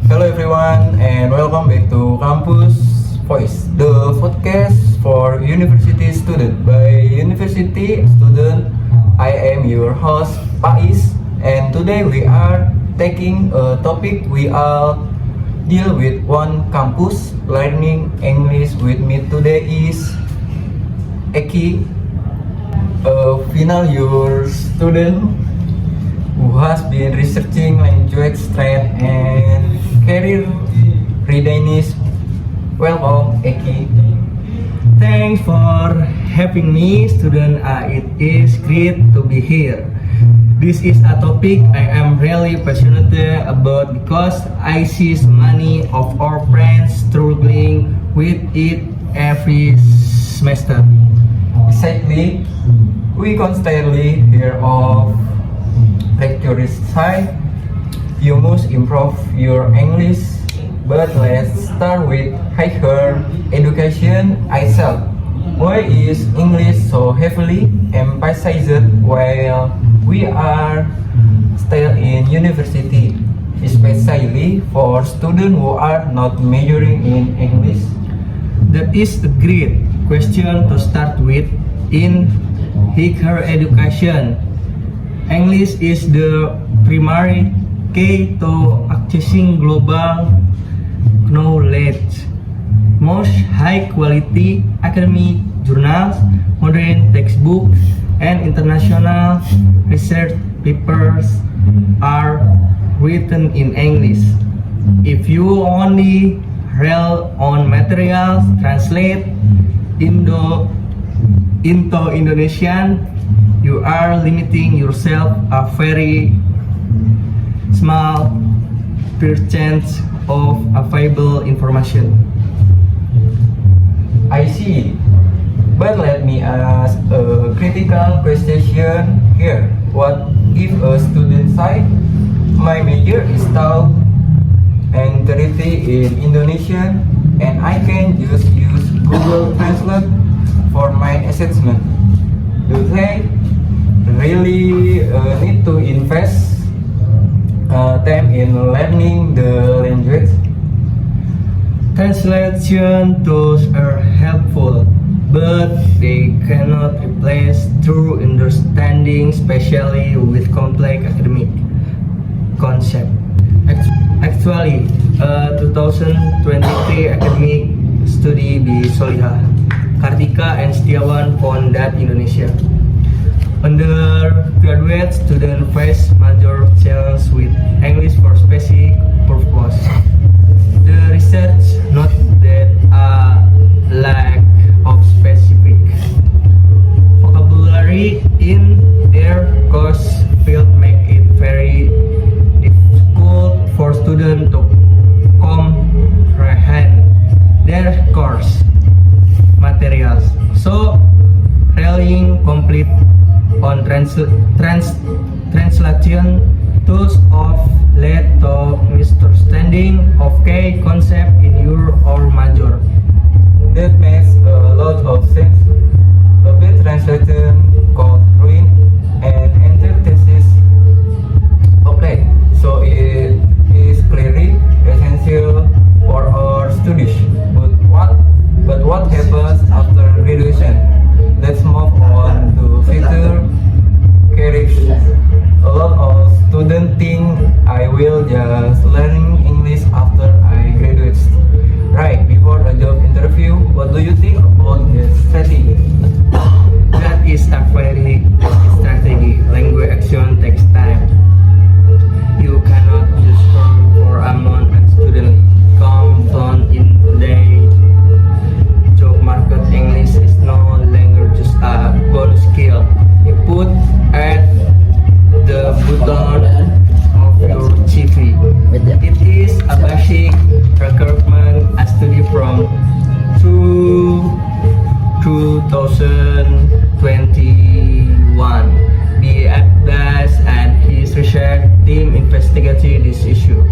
Hello everyone and welcome back to Campus Voice, the podcast for university student by university student. I am your host Pais, and today we are taking a topic we all deal with one campus learning English. With me today is Eki, a final year student who has been researching language trend and career readiness. Welcome, Eki. Thanks for having me, student. It is great to be here. This is a topic I am really passionate about because I see so many of our friends struggling with it every semester. Exactly, we constantly hear of lecturers say you must improve your English, but let's start with higher education itself. Why is English so heavily emphasized while we are still in university, especially for students who are not majoring in English? That is a great question to start with. In higher education, English is the primary key to accessing global knowledge. Most high-quality academic journals, modern textbooks, and international research papers are written in English. If you only rely on materials translated into Indonesian, you are limiting yourself a very small percent of available information. I see. But let me ask a critical question here. What if a student says my major is Tau and 30 in Indonesian and I can just use Google Translate for my assessment? Do they really need to invest time in learning the language? Translation tools are helpful, but they cannot replace true understanding, especially with complex academic concepts. Actually, a 2023 academic study by Solihah, Kartika, and Setiawan found that Indonesia undergraduate students face major challenges with English for specific purposes. The research noted that a lack of specific vocabulary in their course field make it very difficult for students to comprehend their course materials. So, relying complete on translation tools of led to misunderstanding of key concept in your or major. That makes a lot of sense. A bad translation called ruin and enter thesis. Okay, so it is clearly essential for our studies. But what happens after graduation? Let's move on to future careers. A lot of students think I will just learn English after I graduate. Right before a job interview, what do you think about this strategy? That is a very good strategy. Language action takes time. You cannot just learn for a month and student come down in today. Job market English is no longer just a bonus skill. You put at the bottom of your CV. It is a basic requirement. A study from 2021. The Atlas and his research team investigated this issue.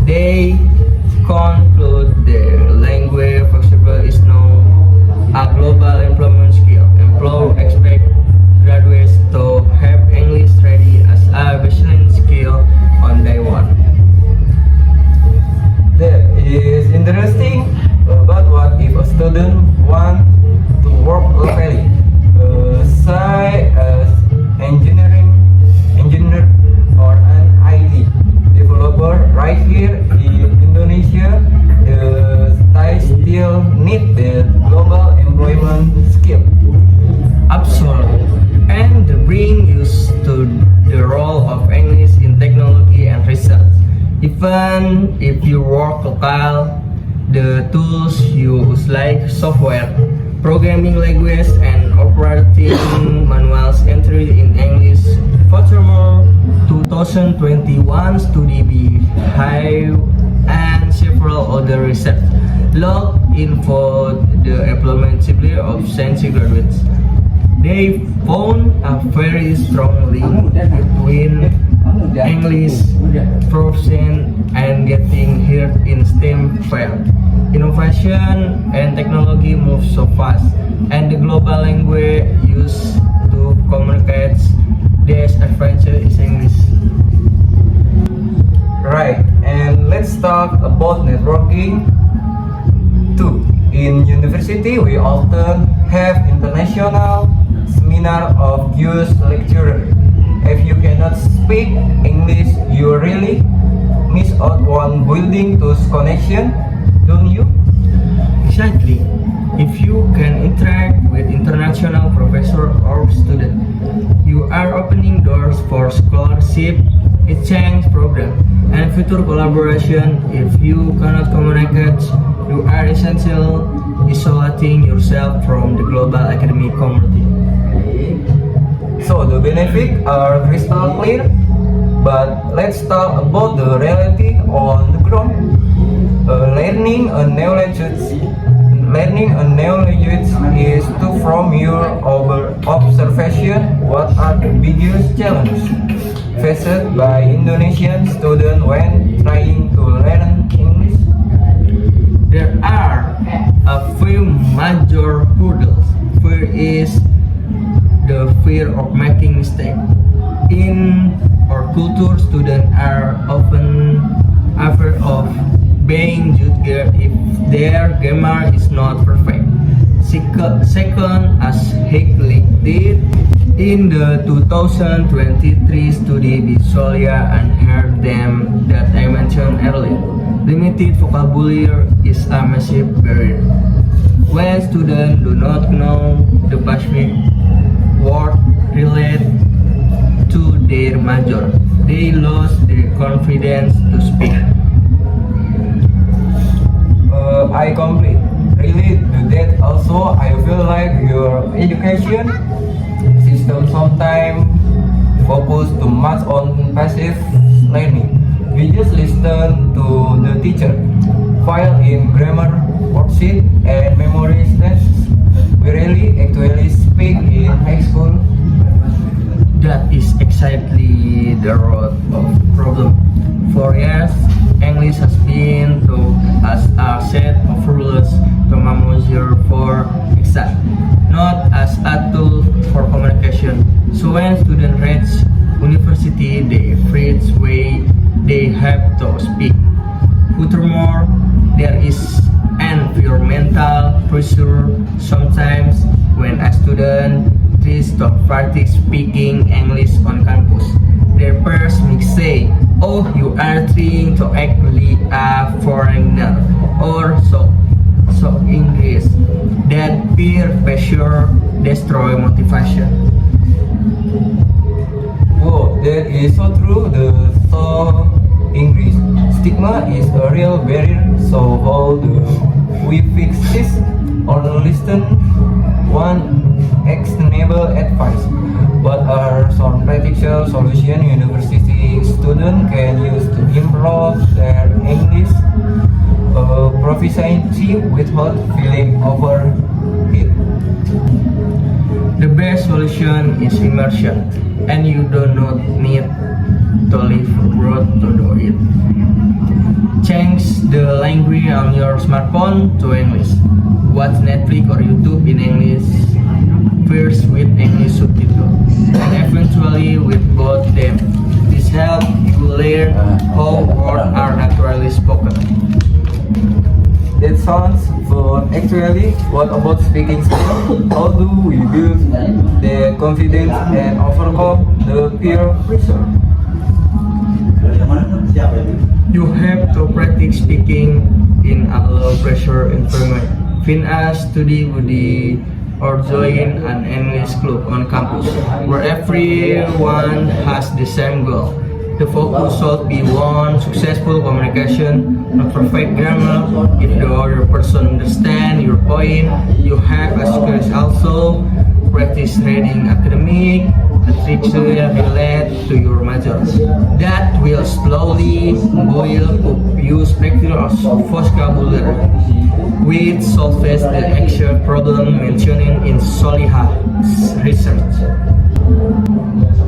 They conclude the language flexible is now a global employment skill. Employers expect graduates to have English ready as a baseline skill on day one. Even if you work local, the tools you use like software, programming language, and operating manuals entered in English. Furthermore, 2021 study behind and several other research looked into the employability of science graduates. They found a very strong link between English proficiency and getting hired in STEM field. Innovation and technology move so fast, and the global language used to communicate this adventure is English. Right, and let's talk about networking too. In university, we often have international seminar of use lecturer. If you cannot speak English, you really miss out on building those connection, don't you? Exactly. If you can interact with international professor or student, you are opening doors for scholarship, exchange program, and future collaboration. If you cannot communicate, you are essentially isolating yourself from the global academic community. So the benefits are crystal clear, but let's talk about the reality on the ground. Learning a new language is to from your observation. What are the biggest challenges faced by Indonesian students when trying to learn English? There are a few major hurdles. First is the fear of making mistakes. In our culture, students are often afraid of being judged if their grammar is not perfect. Second, as Higley did in the 2023 study with Solia and Herdem that I mentioned earlier, limited vocabulary is a massive barrier. When students do not know the Pacific word related to their major, they lose their confidence to speak. I complete relate to that. Also, I feel like your education system sometimes focus too much on passive learning. We just listen to the teacher, file in grammar worksheet and memory tests. We really actually speak in high school. That is exactly the root of problem. For years, English has been taught as a set of rules to measure for exam, not as a tool for communication. So when students reach university, they freeze way they have to speak. Furthermore, there is environmental pressure sometimes when a student tries to practice speaking English on campus. Their peers may say, "Oh, you are trying to act like a foreigner," or so English. That peer pressure destroy motivation. Whoa, that is so true. The so English stigma is a real barrier. So how do we fix this? Or listen one actionable advice. What are some practical solutions university students can use to improve their English proficiency without feeling overwhelmed? The best solution is immersion, and you do not need to live abroad to do it. Change the language on your smartphone to English. Watch Netflix or YouTube in English, first with English subtitles, and eventually with both them. This helps you learn how words are naturally spoken. That sounds fun. Actually, what about speaking skills? How do we build the confidence and overcome the peer pressure? You have to practice speaking in a low pressure environment. Find a study buddy or join an English club on campus where everyone has the same goal. The focus should be on successful communication, not perfect grammar. If the other person understands your point, you have a skills also. Practice reading academic, literature related to your major. That will slowly build up use practical vocabulary, which solves the actual problem mentioned in Soliha's research.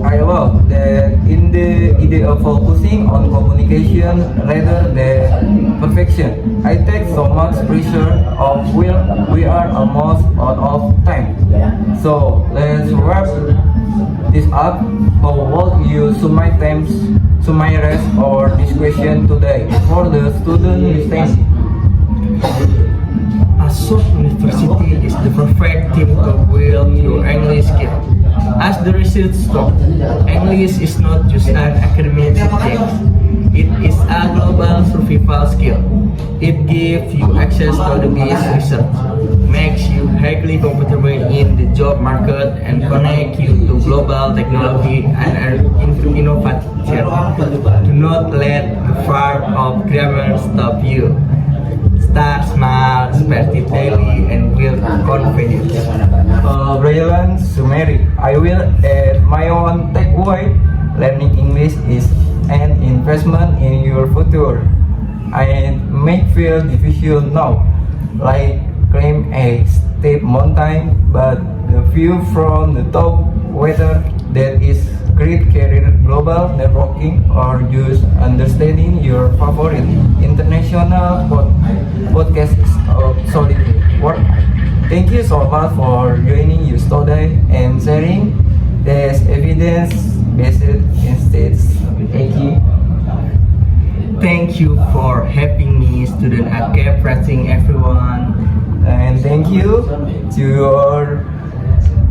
I love that in the idea of focusing on communication rather than perfection. I take so much pressure off when we are almost out of time. So let's wrap this up. How would you summarize or this question today for the student listening? Assup University is the perfect team to build your English skill. As the research shows, English is not just an academic subject. It is a global survival skill. It gives you access to the best research, makes you highly comfortable in the job market, and connect you to global technology and innovation. Do not let the fear of grammar stop you. Start small, practice daily, and build confidence. Brilliant summary. I will add my own takeaway. Learning English is an investment in your future. I may feel difficult now, like climb a steep mountain, but the view from the top, whether that is great career, global networking, or just understanding your favorite international podcast of solid work. Thank you so much for joining us today and sharing this evidence-based insights. Thank you. Thank you for having me, student ACAP, praising everyone. And thank you to your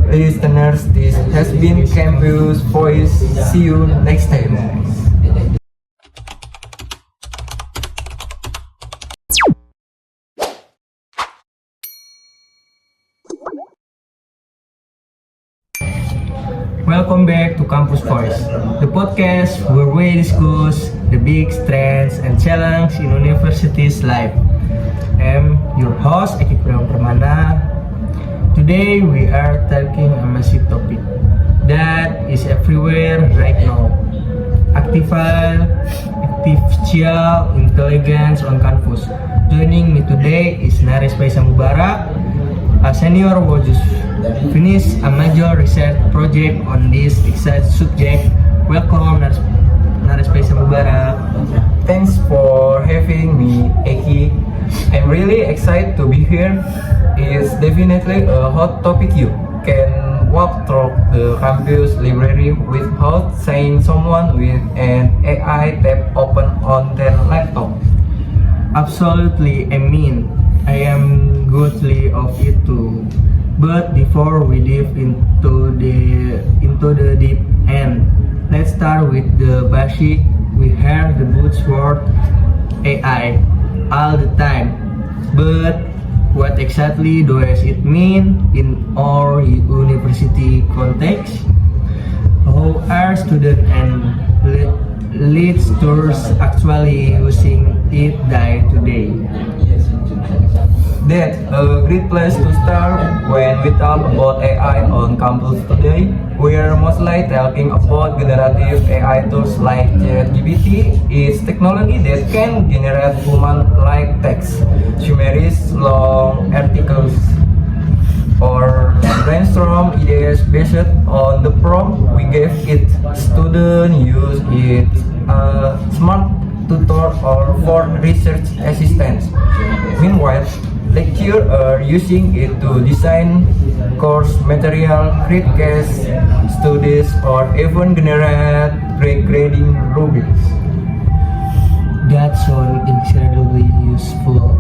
listeners. This has been Campus Voice. See you next time. Welcome back to Campus Voice, the podcast where we discuss the big strengths and challenges in university's life. I'm your host, Eki Kurniawan Permana. Today we are tackling a massive topic that is everywhere right now. Artificial intelligence on campus. Joining me today is Nares Faisal Mubarak, a senior who just finished a major research project on this exact subject. Welcome, Nares Faisal Mubarak. Thanks for having me, Eki. I'm really excited to be here. It's definitely a hot topic. You can walk through the campus library without seeing someone with an AI tab open on their laptop. Absolutely, I am guilty of it too. But before we dive into the deep end, let's start with the basic. We hear the buzzword AI all the time, but what exactly does it mean in our university context? How are students and lecturers actually using it day to day? That's a great place to start when we talk about AI on campus today. We are mostly talking about generative AI tools like ChatGPT. It's technology that can generate human-like text, summaries, long articles, or brainstorm ideas based on the prompt we gave it. Students use it smart tutor or for research assistants. Meanwhile, lecturers are using it to design course material, create case studies, or even generate pre-grading rubrics. That sounds incredibly useful.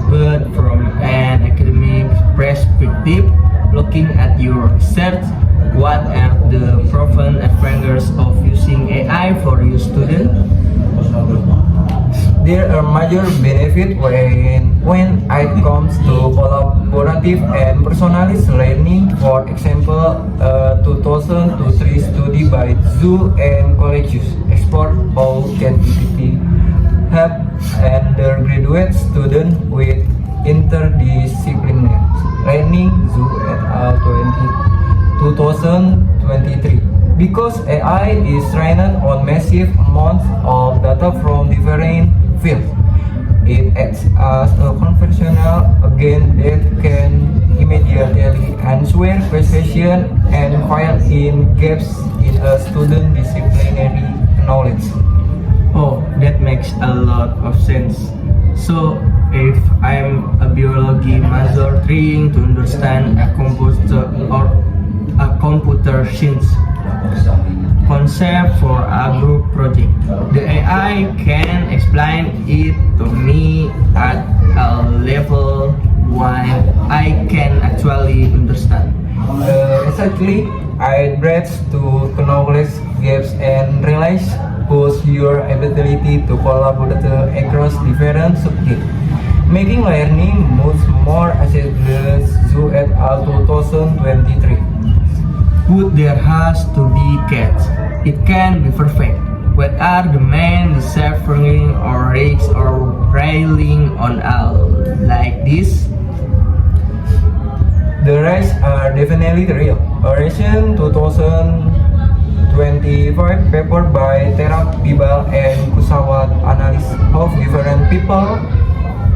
But from an academic perspective, looking at your research, what are the proven advantages of using AI for your students? There are major benefits when it comes to collaborative and personalized learning. For example, a 2003 study by Zhu and colleagues explore how ChatGPT help undergraduate students with interdisciplinary learning Zhu et al. 2023. Because AI is trained on massive amounts of data from different fields, it acts as a conversational agent that can immediately answer questions and fill in gaps in a student disciplinary knowledge. Oh, that makes a lot of sense. So, if I'm a biology major trying to understand a computer or a computer science concept for a group project, the AI can explain it to me at a level while I can actually understand. Exactly, I bridge to knowledge gaps and realize boost your ability to collaborate across different subjects, making learning much more accessible. Zhu et al. 2023. But there has to be catch. It can be perfect. What are the main deciphering or risks or railing on all like this? The risks are definitely real. A recent 2025 paper by Terap Bibal and Kusawat analyzes how different people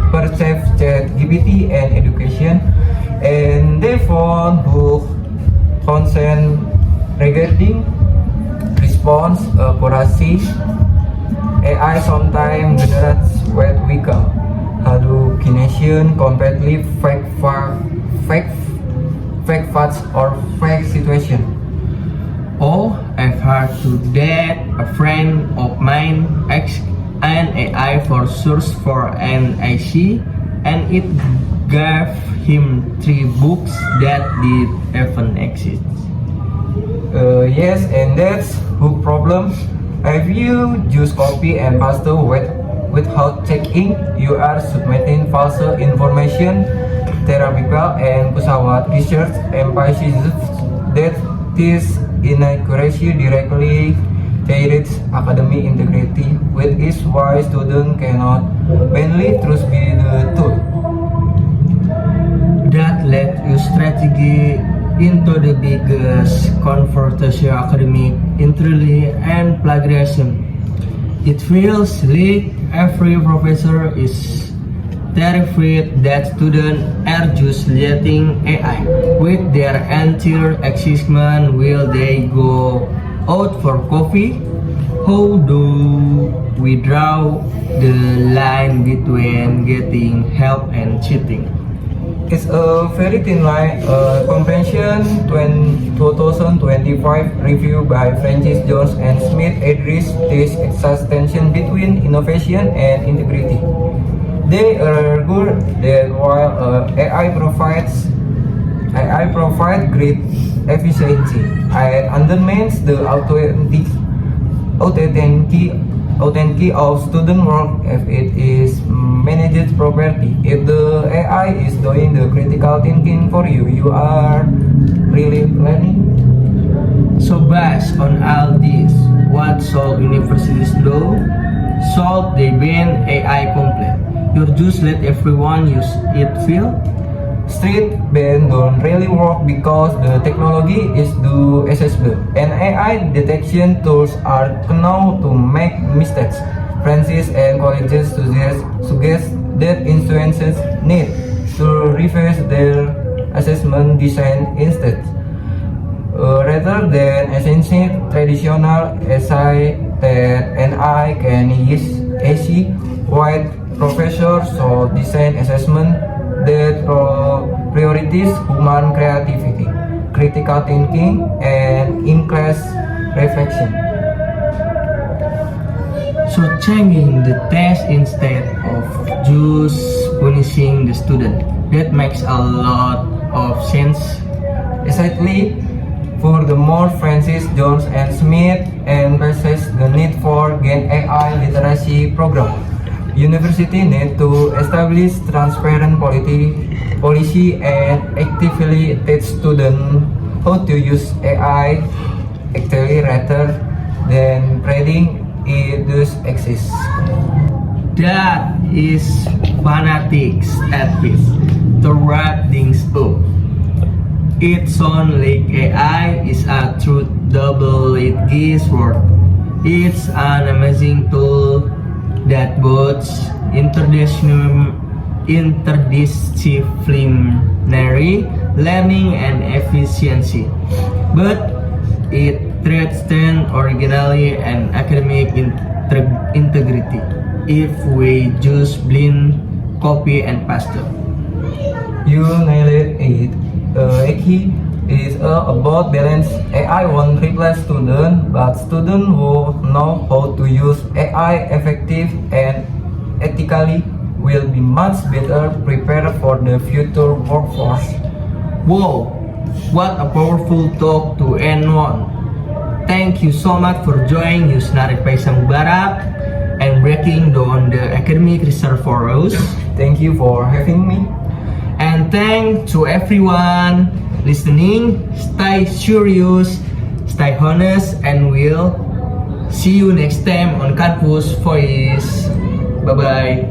perceive ChatGPT and education, and they found both concern regarding response accuracy. AI sometimes generates what we call hallucination, completely fake facts or fake situation. Oh, I've heard to that. A friend of mine asked an AI for source for an essay, and it gave him 3 books that did even exist. Yes, and that's who problem. If you just copy and paste without checking, you are submitting false information. Terabikal and Kusawat research emphasizes that this inaccuracy directly threatens academic integrity, which is why students cannot blindly trust the tool. That led you strategy into the biggest confrontation academic intrigue and plagiarism. It feels like every professor is terrified that students are just letting AI with their entire assessment. Will they go out for coffee? How do we draw the line between getting help and cheating? It's a very thin line. Comprehension 2025 review by Francis Jones and Smith address this exact tension between innovation and integrity. They argue that while AI provides great efficiency, it undermines the authenticity of student work if it is managed properly. If the AI is doing the critical thinking for you, you are really learning. So based on all this, what should universities do? Should they ban AI complete? You just let everyone use it feel? Street ban don't really work because the technology is too accessible and AI detection tools are known to make mistakes. Francis and colleges suggest that institutions need to revise their assessment design instead. Rather than essentially traditional essay that AI can use easy white professors so design assessment that priorities human creativity, critical thinking, and in-class reflection. So changing the test instead of just punishing the student. That makes a lot of sense. Exactly. Furthermore, Francis Jones and Smith emphasized the need for Gen AI literacy program. University need to establish transparent policy and actively teach students how to use AI actively rather than trading it does exist. That is fanatics at least to wrap things up. It sounds like AI is a true double-edged sword. It's an amazing tool that boasts interdisciplinary learning and efficiency, but it threatens originality and academic integrity if we just blind copy and paste. You nailed it. Eki is about balance. AI won't replace students, but students who know how to use AI effective and ethically will be much better prepared for the future workforce. Wow, what a powerful talk to end on. Thank you so much for joining Yusnarik Paisang Barat and breaking down the academic research for us. Thank you for having me. And thanks to everyone listening. Stay curious, stay honest, and we'll see you next time on Campus Voice. Bye bye.